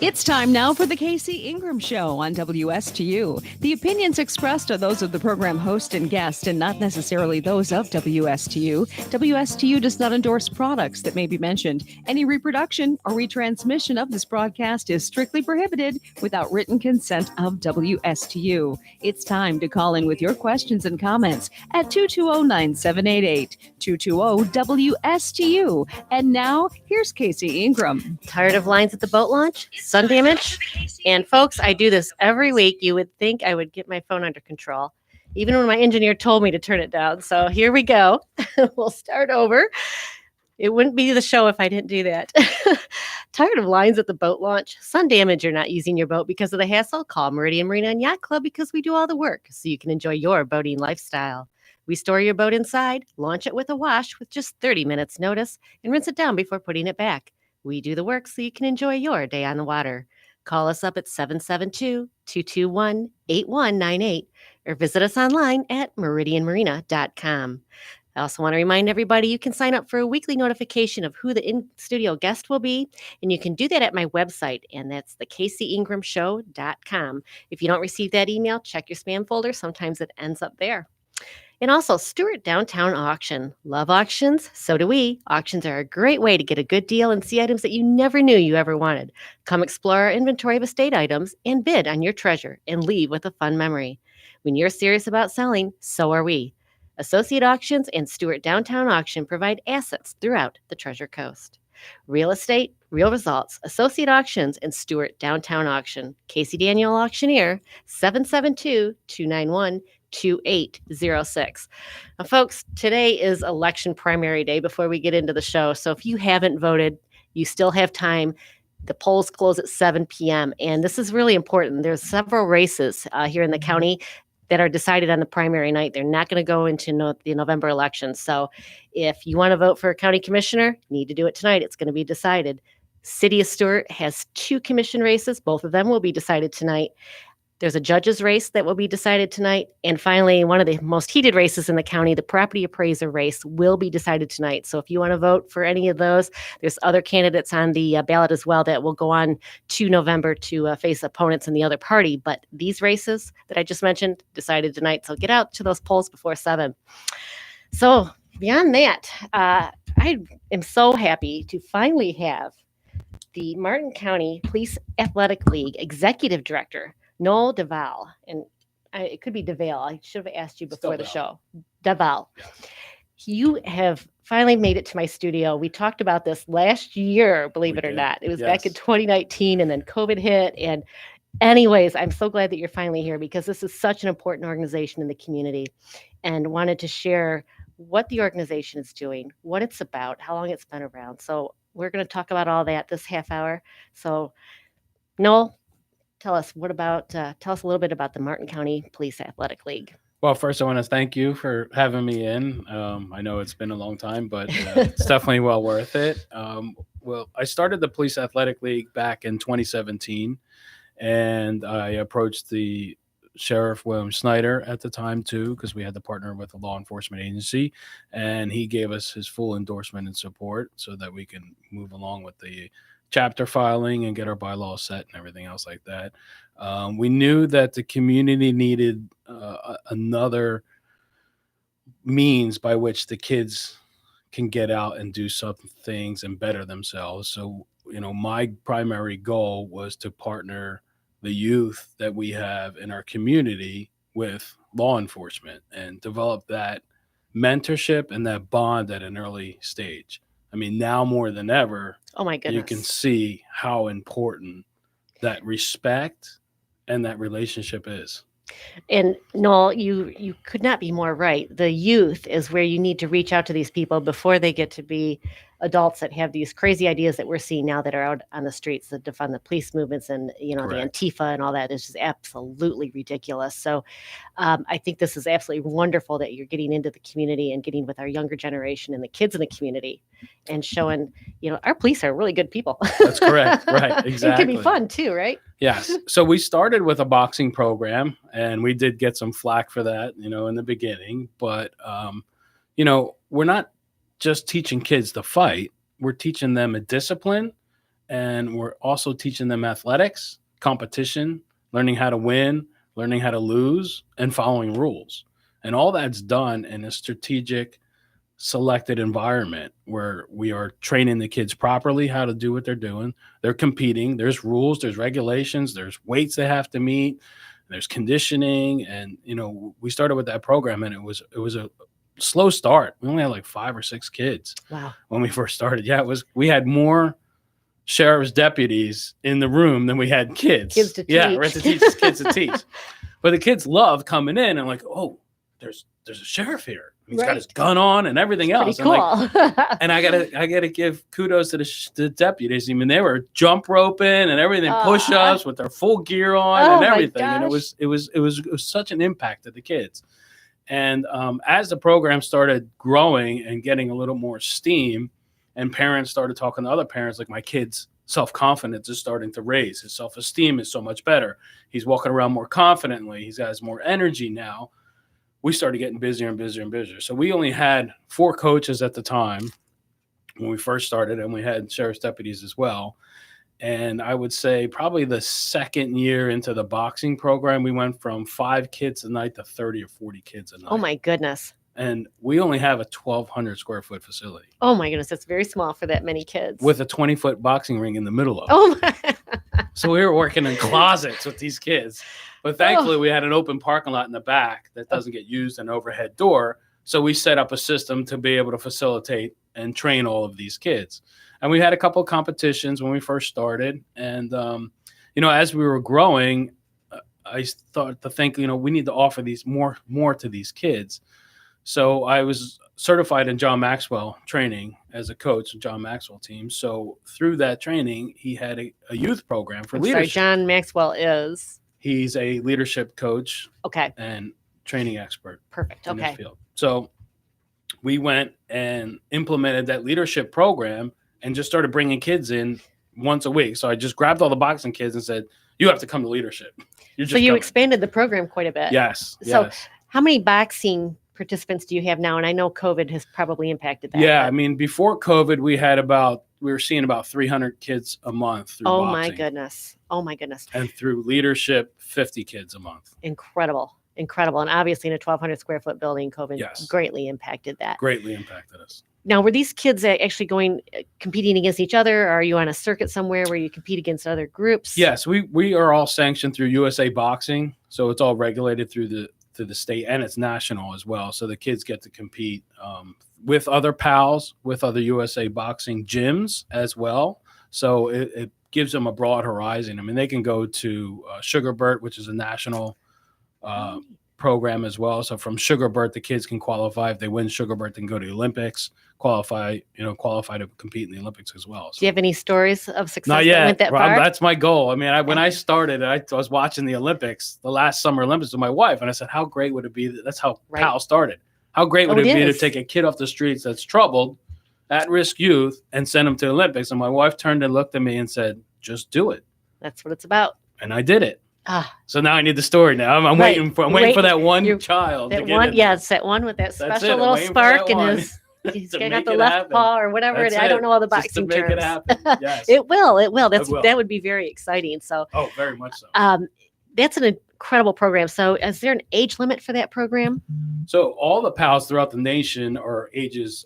It's time now for the Casey Ingram Show on WSTU. The opinions expressed are those of the program host and guest and not necessarily those of WSTU. WSTU does not endorse products that may be mentioned. Any reproduction or retransmission of this broadcast is strictly prohibited without written consent of WSTU. It's time to call in with your questions and comments at 220-9788, 220-WSTU. And now, here's Casey Ingram. Tired of lines at the boat launch? Sun damage? And folks, I do this every week. You would think I would get my phone under control, even when my engineer told me to turn it down. So here we go. We'll start over. It wouldn't be the show if I didn't do that. Tired of lines at the boat launch? Sun damage or not using your boat because of the hassle? Call Meridian Marina and Yacht Club because we do all the work so you can enjoy your boating lifestyle. We store your boat inside, launch it with a wash with just 30 minutes notice, and rinse it down before putting it back. We do the work so you can enjoy your day on the water. Call us up at 772-221-8198 or visit us online at meridianmarina.com. I also want to remind everybody you can sign up for a weekly notification of who the in-studio guest will be, and you can do that at my website, and that's thecaseyingramshow.com. If you don't receive that email, check your spam folder. Sometimes it ends up there. And also, Stewart Downtown Auction. Love auctions? So do we. Auctions are a great way to get a good deal and see items that you never knew you ever wanted. Come explore our inventory of estate items and bid on your treasure and leave with a fun memory. When you're serious about selling, so are we. Associate Auctions and Stewart Downtown Auction provide assets throughout the Treasure Coast. Real estate, real results. Associate Auctions and Stewart Downtown Auction. Casey Daniel Auctioneer, 772-291-2806. Now, folks, today is election primary day before we get into the show. So if you haven't voted, you still have time. The polls close at 7 p.m. And this is really important. There's several races here in the county that are decided on the primary night. They're not going to go into the November election. So if you want to vote for a county commissioner, you need to do it tonight. It's going to be decided. City of Stewart has 2 commission races. Both of them will be decided tonight. There's a judge's race that will be decided tonight. And finally, one of the most heated races in the county, the property appraiser race, will be decided tonight. So if you want to vote for any of those, there's other candidates on the ballot as well that will go on to November to face opponents in the other party. But these races that I just mentioned decided tonight. So get out to those polls before 7. So beyond that, I am so happy to finally have the Martin County Police Athletic League Executive Director, Noel DeVal, and it could be DeVale. I should have asked you before the show. DeVal. Yeah. You have finally made it to my studio. We talked about this last year, believe it or not. It was back in 2019, and then COVID hit. And anyways, I'm so glad that you're finally here because this is such an important organization in the community, and wanted to share what the organization is doing, what it's about, how long it's been around. So we're going to talk about all that this half hour. So, Noel, tell us a little bit about the Martin County Police Athletic League. Well, first I want to thank you for having me in. I know it's been a long time, but it's definitely well worth it. Well, I started the Police Athletic League back in 2017, and I approached the Sheriff William Snyder at the time too, because we had to partner with a law enforcement agency, and he gave us his full endorsement and support so that we can move along with the chapter filing and get our bylaws set and everything else like that. We knew that the community needed another means by which the kids can get out and do some things and better themselves. So, my primary goal was to partner the youth that we have in our community with law enforcement and develop that mentorship and that bond at an early stage. I mean, now more than ever, oh my goodness, you can see how important that respect and that relationship is. And Noel, you could not be more right. The youth is where you need to reach out to these people before they get to be adults that have these crazy ideas that we're seeing now that are out on the streets that defund the police movements and, Correct. The Antifa and all that is just absolutely ridiculous. So I think this is absolutely wonderful that you're getting into the community and getting with our younger generation and the kids in the community and showing, our police are really good people. That's correct. Right. Exactly. It can be fun too, right? Yes. So we started with a boxing program, and we did get some flack for that, in the beginning. But, we're not just teaching kids to fight. We're teaching them a discipline and we're also teaching them athletics, competition, learning how to win, learning how to lose, and following rules. And all that's done in a strategic, selected environment where we are training the kids properly how to do what they're doing. They're competing. There's rules, there's regulations, there's weights they have to meet, there's conditioning. And, we started with that program, and it was a slow start. We only had like 5 or 6 kids. Wow. When we first started. Yeah, we had more sheriff's deputies in the room than we had kids. Kids to teach. Yeah, we had to teach kids to teach. But the kids love coming in and like, oh, there's a sheriff here. He's got his gun on and everything else. Pretty cool. And I gotta give kudos to the deputies. I mean, they were jump roping and everything, push-ups with their full gear on and everything. And it was such an impact to the kids. And as the program started growing and getting a little more steam, and parents started talking to other parents, like my kid's self-confidence is starting to raise. His self-esteem is so much better. He's walking around more confidently. He has more energy now. We started getting busier and busier and busier. So we only had 4 coaches at the time when we first started, and we had sheriff's deputies as well. And I would say probably the second year into the boxing program, we went from 5 kids a night to 30 or 40 kids a night. Oh, my goodness. And we only have a 1,200 square foot facility. Oh, my goodness. That's very small for that many kids. With a 20-foot boxing ring in the middle of it. Oh, my. So we were working in closets with these kids. But thankfully, we had an open parking lot in the back that doesn't get used, an overhead door. So we set up a system to be able to facilitate and train all of these kids. And we had a couple of competitions when we first started. And, as we were growing, I started to think, we need to offer these more to these kids. So I was certified in John Maxwell training as a coach of John Maxwell team. So through that training, he had a youth program for leadership. Sorry, John Maxwell is? He's a leadership coach. Okay. And training expert. Perfect. In Okay. the field. So we went and implemented that leadership program and just started bringing kids in once a week. So I just grabbed all the boxing kids and said, you have to come to leadership. So you expanded the program quite a bit. Yes. So yes. How many boxing participants do you have now? And I know COVID has probably impacted that. Yeah. I mean, before COVID, we were seeing about 300 kids a month through boxing. Oh my goodness. And through leadership, 50 kids a month. Incredible. And obviously in a 1,200 square foot building, COVID greatly impacted that. Greatly impacted us. Now, were these kids actually competing against each other? Or are you on a circuit somewhere where you compete against other groups? Yes, we are all sanctioned through USA Boxing. So it's all regulated through the state, and it's national as well. So the kids get to compete with other pals, with other USA Boxing gyms as well. So it gives them a broad horizon. I mean, they can go to Sugarbert, which is a national program as well. So from Sugarbert, the kids can qualify. If they win Sugarbert, they can go to the Olympics, qualify to compete in the Olympics as well. So, do you have any stories of success not yet. That went that far? That's my goal. I mean, when I started, I was watching the Olympics, the last Summer Olympics with my wife, and I said, how great would it be? That's how PAL started. How great would it be to take a kid off the streets that's troubled, at-risk youth, and send him to the Olympics? And my wife turned and looked at me and said, just do it. That's what it's about. And I did it. So now I need the story. Now I'm waiting for that one child. That one, it's that one with that special little spark in his. He's got the left paw or whatever. I don't know all the boxing terms. Make it happen. Yes. It will. That would be very exciting. So. Oh, very much so. That's an incredible program. So, is there an age limit for that program? So all the PALs throughout the nation are ages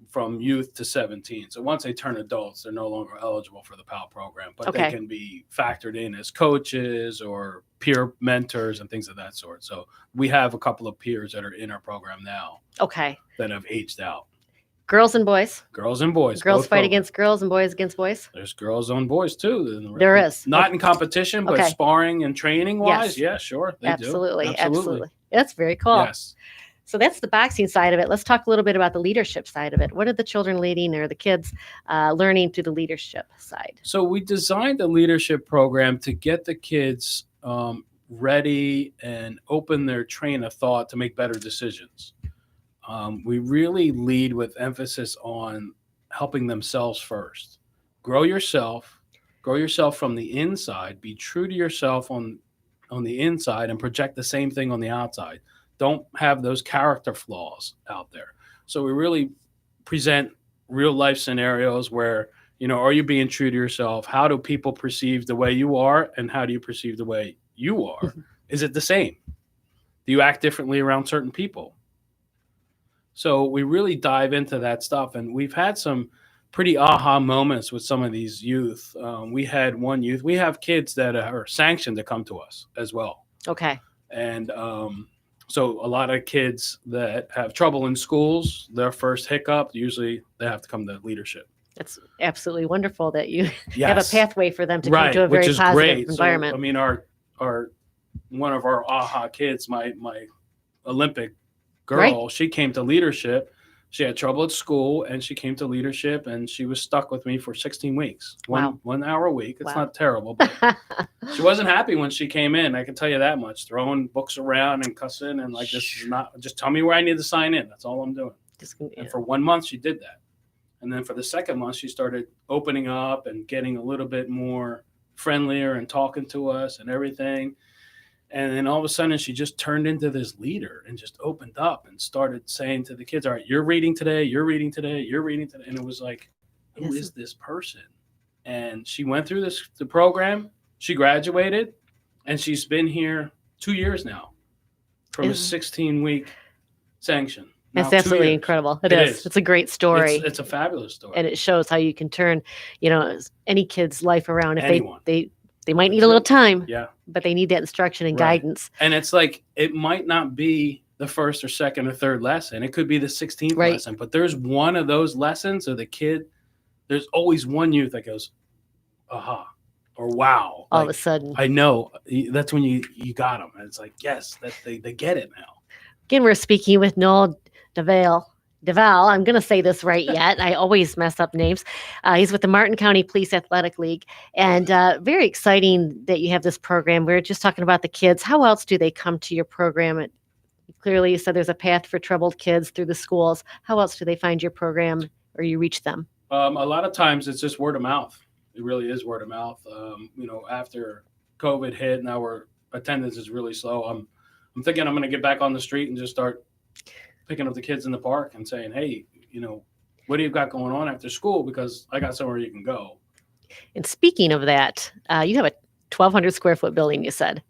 from youth to 17. So once they turn adults, they're no longer eligible for the PAL program, but they can be factored in as coaches or peer mentors and things of that sort. So we have a couple of peers that are in our program now. Okay. That have aged out. Girls and boys. Girls and boys. Girls fight against girls and boys against boys. There's girls on boys too. There is. Not in competition, but sparring and training wise. Yeah, sure. They do. Absolutely. That's very cool. Yes. So that's the boxing side of it. Let's talk a little bit about the leadership side of it. What are the children leading or the kids learning through the leadership side? So we designed a leadership program to get the kids ready and open their train of thought to make better decisions. We really lead with emphasis on helping themselves first. Grow yourself from the inside. Be true to yourself on the inside and project the same thing on the outside. Don't have those character flaws out there. So we really present real life scenarios where Are you being true to yourself? How do people perceive the way you are, and how do you perceive the way you are? Is it the same? Do you act differently around certain people? So we really dive into that stuff, and we've had some pretty aha moments with some of these youth. We had one youth. We have kids that are sanctioned to come to us as well, Okay. and so a lot of kids that have trouble in schools, their first hiccup, usually they have to come to leadership. That's absolutely wonderful that you have a Yes, pathway for them to come right, to a which very is positive great. So, environment. I mean, our one of our aha kids, my Olympic girl, she came to leadership. She had trouble at school, and she came to leadership, and she was stuck with me for 16 weeks. Wow. 1 hour a week. It's Wow. not terrible, but she wasn't happy when she came in. I can tell you that much. Throwing books around and cussing, and like, this is not, just tell me where I need to sign in. That's all I'm doing. And for 1 month, she did that. And then for the second month, she started opening up and getting a little bit more friendlier and talking to us and everything. And then all of a sudden, she just turned into this leader and just opened up and started saying to the kids, all right, you're reading today, you're reading today, you're reading today. And it was like, who is this person? And she went through the program, she graduated, and she's been here 2 years now from a 16-week sanction. That's absolutely incredible. It is. It's a great story. It's a fabulous story. And it shows how you can turn, any kid's life around if Anyone. they might need a little time, Yeah. but they need that instruction and guidance. And it's like, it might not be the first or second or third lesson. It could be the 16th lesson, but there's one of those lessons, or the kid, there's always one youth that goes, aha, or wow. All of a sudden. I know. That's when you got them. And it's like, yes, they get it now. Again, we're speaking with Noel Deval. I'm going to say this right yet. I always mess up names. He's with the Martin County Police Athletic League, and very exciting that you have this program. We're just talking about the kids. How else do they come to your program? Clearly, you said there's a path for troubled kids through the schools. How else do they find your program, or you reach them? A lot of times it's just word of mouth. It really is word of mouth. After COVID hit, now our attendance is really slow. I'm thinking I'm going to get back on the street and just start picking up the kids in the park and saying, hey, what do you got going on after school? Because I got somewhere you can go. And speaking of that, you have a 1,200 square foot building, you said,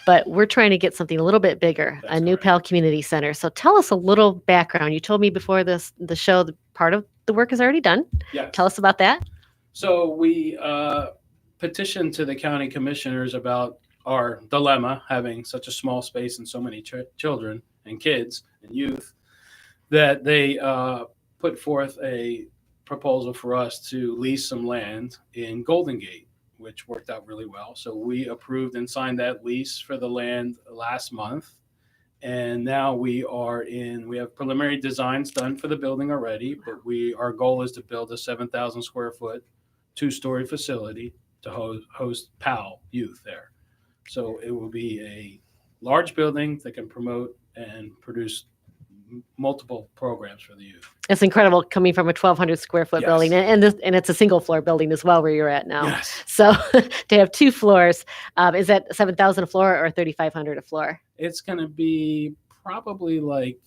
but we're trying to get something a little bit bigger, a new Pal Community Center. So tell us a little background. You told me before the show, that part of the work is already done. Yes. Tell us about that. So we petitioned to the county commissioners about our dilemma, having such a small space and so many children and kids and youth, that they put forth a proposal for us to lease some land in Golden Gate, which worked out really well. So we approved and signed that lease for the land last month. And now we have preliminary designs done for the building already, but our goal is to build a 7,000 square foot, 2-story facility to host PAL youth there. So it will be a large building that can promote and produce multiple programs for the youth. It's incredible coming from a 1,200 square foot building, and it's a single floor building as well where you're at now. Yes. So to have 2 floors, is that 7,000 a floor or 3,500 a floor? It's going to be probably like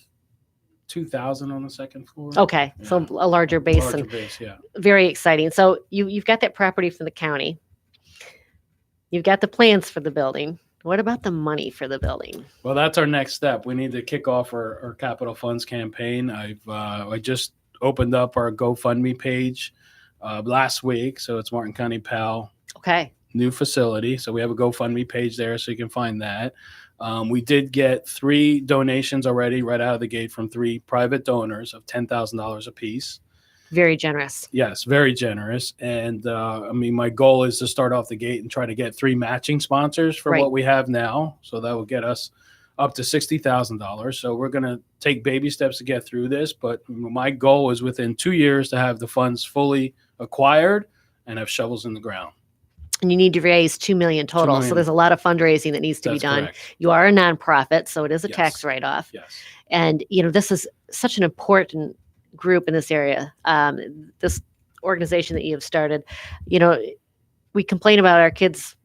2,000 on the second floor. Okay, so a larger base. Larger base, yeah. Very exciting. So you've got that property from the county. You've got the plans for the building. What about the money for the building? Well, that's our next step. We need to kick off our capital funds campaign. I just opened up our GoFundMe page last week. So it's Martin County PAL. Okay. New facility. So we have a GoFundMe page there, so you can find that. We did get 3 donations already right out of the gate from 3 private donors of $10,000 a piece. Very generous. Yes, very generous. And my goal is to start off the gate and try to get 3 matching sponsors for what we have now. So that will get us up to $60,000. So we're going to take baby steps to get through this. But my goal is within 2 years to have the funds fully acquired and have shovels in the ground. And you need to raise $2 million total. $2 million. So there's a lot of fundraising that needs to be done. Correct. You are a nonprofit, so it is a tax write-off. Yes. And, this is such an important group in this area. This organization that you have started, we complain about our kids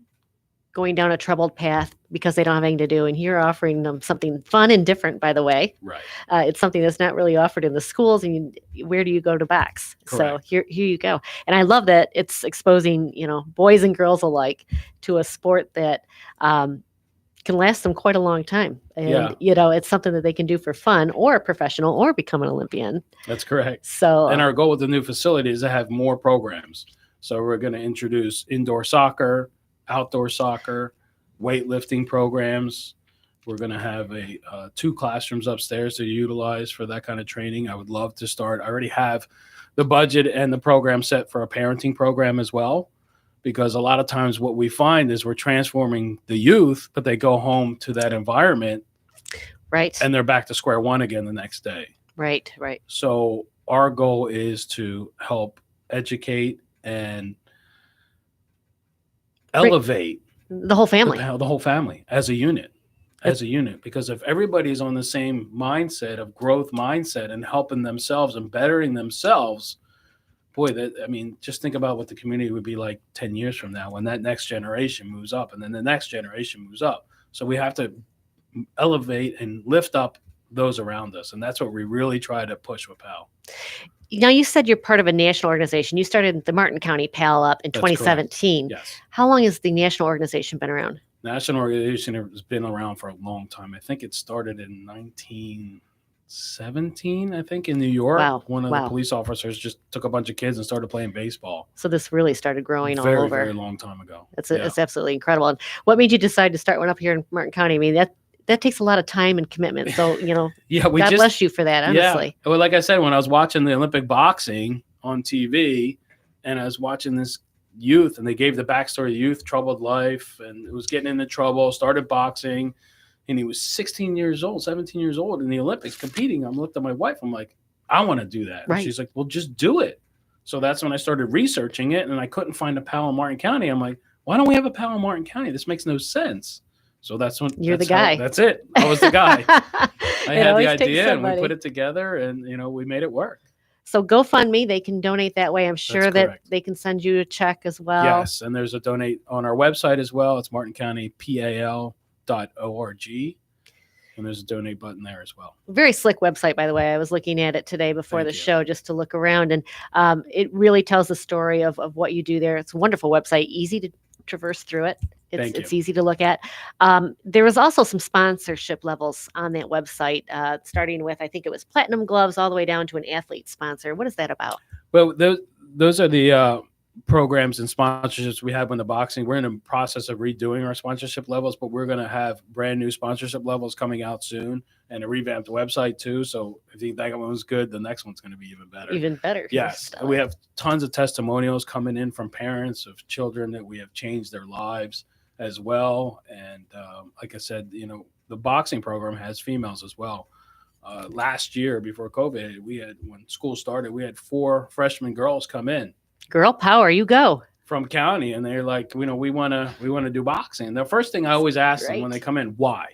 going down a troubled path because they don't have anything to do, and you're offering them something fun and different, by the way. Right. It's something that's not really offered in the schools, and where do you go to box? So Correct. here you go. And I love that it's exposing, boys and girls alike to a sport that can last them quite a long time. And, it's something that they can do for fun or professional or become an Olympian. That's correct. So, and our goal with the new facility is to have more programs. So we're going to introduce indoor soccer, outdoor soccer, weightlifting programs. We're going to have 2 classrooms upstairs to utilize for that kind of training. I would love to start. I already have the budget and the program set for a parenting program as well, because a lot of times what we find is we're transforming the youth, but they go home to that environment. Right. And they're back to square one again the next day. Right. So our goal is to help educate and elevate the whole family. The whole family as a unit. Because if everybody's on the same mindset of growth mindset and helping themselves and bettering themselves, boy, just think about what the community would be like 10 years from now when that next generation moves up and then the next generation moves up. So we have to elevate and lift up those around us. And that's what we really try to push with PAL. Now, you said you're part of a national organization. You started the Martin County PAL up in 2017. Yes. How long has the national organization been around? National organization has been around for a long time. I think it started in 1917, I think, in New York. Wow. One of the police officers just took a bunch of kids and started playing baseball. So this really started growing all over. Very long time ago. It's absolutely incredible. And what made you decide to start one up here in Martin County? I mean, that takes a lot of time and commitment. So, God bless you for that, honestly. Yeah. Well, like I said, when I was watching the Olympic boxing on TV and I was watching this youth and they gave the backstory of youth, troubled life, and it was getting into trouble, started boxing, and he was 17 years old in the Olympics competing. I looked at my wife. I'm like, I want to do that. Right. And she's like, well, just do it. So that's when I started researching it, and I couldn't find a PAL in Martin County. I'm like, why don't we have a PAL in Martin County? This makes no sense. So that's when you're the guy. That's it. I was the guy. I had the idea and we put it together and, we made it work. So GoFundMe, they can donate that way. I'm sure that they can send you a check as well. Yes. And there's a donate on our website as well. It's martincountypal.org. And there's a donate button there as well. Very slick website, by the way. I was looking at it today before the show just to look around. And it really tells the story of what you do there. It's a wonderful website, easy to traverse through it. It's easy to look at. There was also some sponsorship levels on that website, starting with, I think it was platinum gloves all the way down to an athlete sponsor. What is that about? Well, those are the programs and sponsorships we have in the boxing. We're in the process of redoing our sponsorship levels, but we're going to have brand new sponsorship levels coming out soon and a revamped website too. So if you think that one was good, the next one's going to be even better. Even better. Yes. We have tons of testimonials coming in from parents of children that we have changed their lives as well. And like I said, the boxing program has females as well. Last year before COVID, when school started, we had 4 freshman girls come in. Girl power, you go. From county, and they're like, we want to do boxing. The first thing I always ask them when they come in, why?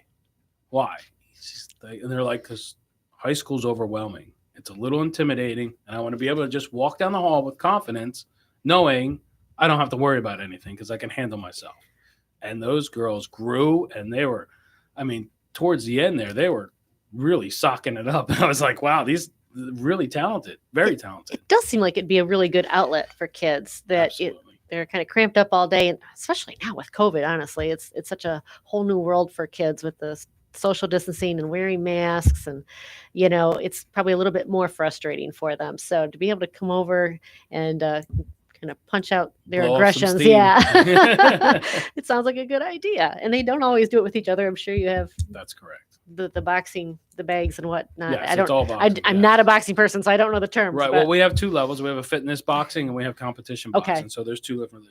And they're like, because high school's overwhelming. It's a little intimidating, and I want to be able to just walk down the hall with confidence, knowing I don't have to worry about anything because I can handle myself. And those girls grew, and they were, towards the end there, they were really socking it up. And I was like, wow, these really talented, very talented. It does seem like it'd be a really good outlet for kids that they're kind of cramped up all day. And especially now with COVID, honestly, it's such a whole new world for kids with the social distancing and wearing masks. And, it's probably a little bit more frustrating for them. So to be able to come over and, kind of punch out their aggressions. Yeah. It sounds like a good idea. And they don't always do it with each other. I'm sure you have. That's correct. The boxing, the bags and whatnot. Yes, it's all boxing. I'm not a boxing person, so I don't know the terms. Right. Well, we have 2 levels. We have a fitness boxing and we have competition boxing. Okay. So there's 2 different.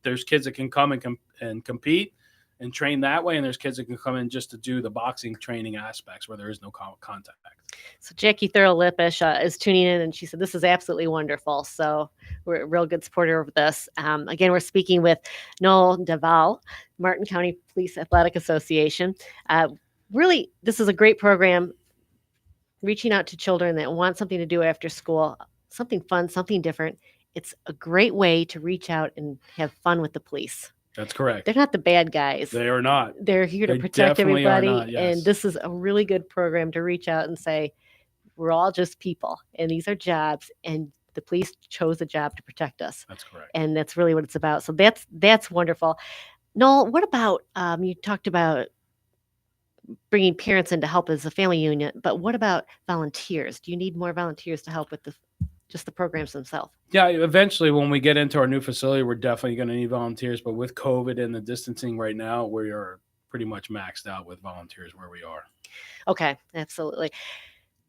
There's kids that can come and compete and train that way, and there's kids that can come in just to do the boxing training aspects where there is no contact. So Jackie Thurl-Lippisch is tuning in, and she said this is absolutely wonderful. So we're a real good supporter of this. Again, we're speaking with Noel Deval, Martin County Police Athletic Association. Really, this is a great program, reaching out to children that want something to do after school, something fun, something different. It's a great way to reach out and have fun with the police. That's correct. They're not the bad guys. They are not. They're here to They protect definitely are everybody. not, yes. And this is a really good program to reach out and say, we're all just people and these are jobs, and the police chose a job to protect us. That's correct. And that's really what it's about. So that's wonderful. Noel, what about, you talked about bringing parents in to help as a family unit, but what about volunteers? Do you need more volunteers to help with just the programs themselves? Yeah, eventually when we get into our new facility, we're definitely going to need volunteers. But with COVID and the distancing right now, we are pretty much maxed out with volunteers where we are. Okay, absolutely.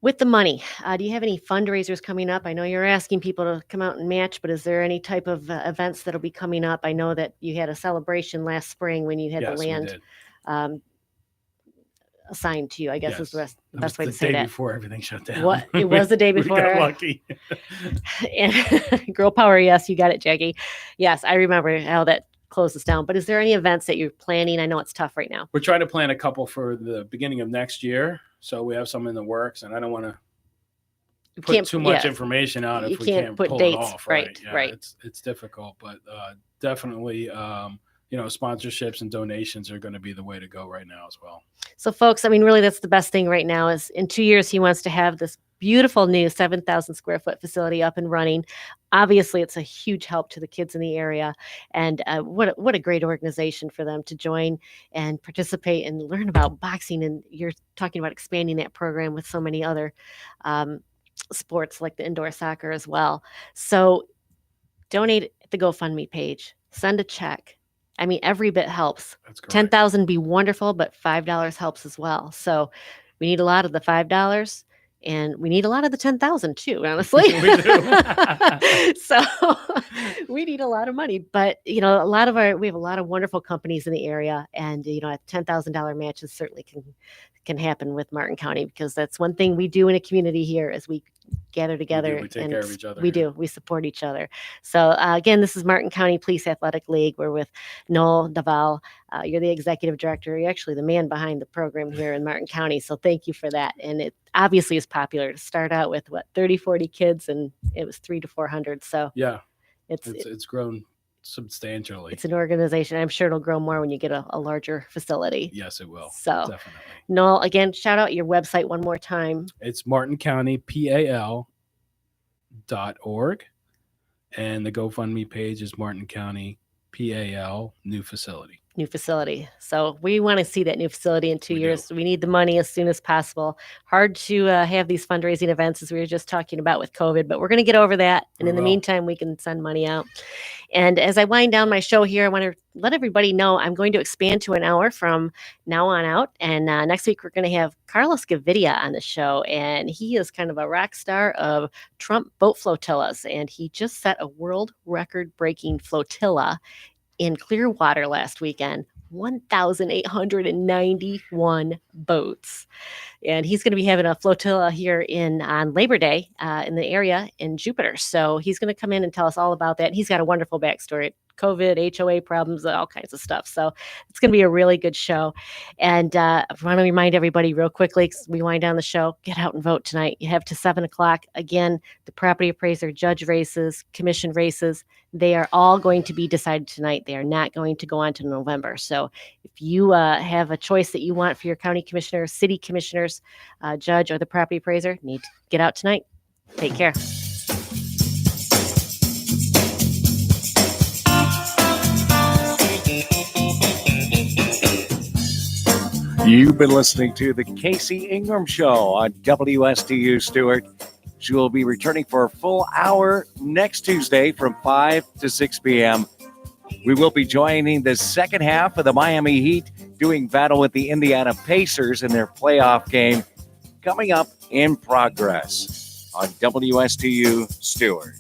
With the money, do you have any fundraisers coming up? I know you're asking people to come out and match, but is there any type of events that'll be coming up? I know that you had a celebration last spring when you had Yes, the we land did. assigned to you, I guess is the Yes. best way to The say day that. before everything shut down. What it was the day We before. got lucky. And girl power, yes, you got it, Jackie. Yes, I remember how that closes down. But is there any events that you're planning? I know it's tough right now. We're trying to plan a couple for the beginning of next year. So we have some in the works, and I don't want to You put can't too much yeah, information out you if we can't can't put pull dates, it off. right, Yeah, right. It's difficult, but definitely, sponsorships and donations are going to be the way to go right now as well. So, folks, I mean, really, that's the best thing right now is in 2 years, he wants to have this beautiful new 7,000 square foot facility up and running. Obviously, it's a huge help to the kids in the area. And what a great organization for them to join and participate and learn about boxing. And you're talking about expanding that program with so many other sports like the indoor soccer as well. So donate at the GoFundMe page, send a check. I mean, every bit helps. That's correct. 10,000 be wonderful, but $5 helps as well. So we need a lot of the $5 and we need a lot of the 10,000 too, honestly. We do. So we need a lot of money, but we have a lot of wonderful companies in the area, and a $10,000 matches certainly can happen with Martin County, because that's one thing we do in a community here is we gather together. We take care of each other. We do. We support each other. So again, this is Martin County Police Athletic League. We're with Noel Daval. You're the executive director. You're actually the man behind the program here in Martin County. So thank you for that. And it obviously is popular to start out with 30, 40 kids, and it was 300 to 400. So yeah, it's grown substantially. It's an organization. I'm sure it'll grow more when you get a larger facility. Yes, it will. So definitely. Noel, again, shout out your website one more time. It's martincountypal.org, and the GoFundMe page is Martin County PAL new facility. So we want to see that new facility in 2 years. Do. We need the money as soon as possible. Hard to have these fundraising events, as we were just talking about with COVID, but we're going to get over that. And in the meantime, we can send money out. And as I wind down my show here, I want to let everybody know I'm going to expand to an hour from now on out. And next week, we're going to have Carlos Gavidia on the show. And he is kind of a rock star of Trump boat flotillas. And he just set a world record-breaking flotilla in Clearwater last weekend, 1,891 boats. And he's going to be having a flotilla here on Labor Day in the area in Jupiter. So he's going to come in and tell us all about that. He's got a wonderful backstory. COVID, HOA problems, all kinds of stuff. So it's going to be a really good show. And I want to remind everybody real quickly, because we wind down the show, get out and vote tonight. You have to 7 o'clock. Again, the property appraiser, judge races, commission races, they are all going to be decided tonight. They are not going to go on to November. So if you have a choice that you want for your county commissioner, city commissioners, judge, or the property appraiser, need to get out tonight. Take care. You've been listening to the Casey Ingram Show on WSTU Stewart. She will be returning for a full hour next Tuesday from 5 to 6 p.m. We will be joining the second half of the Miami Heat doing battle with the Indiana Pacers in their playoff game coming up in progress on WSTU Stewart.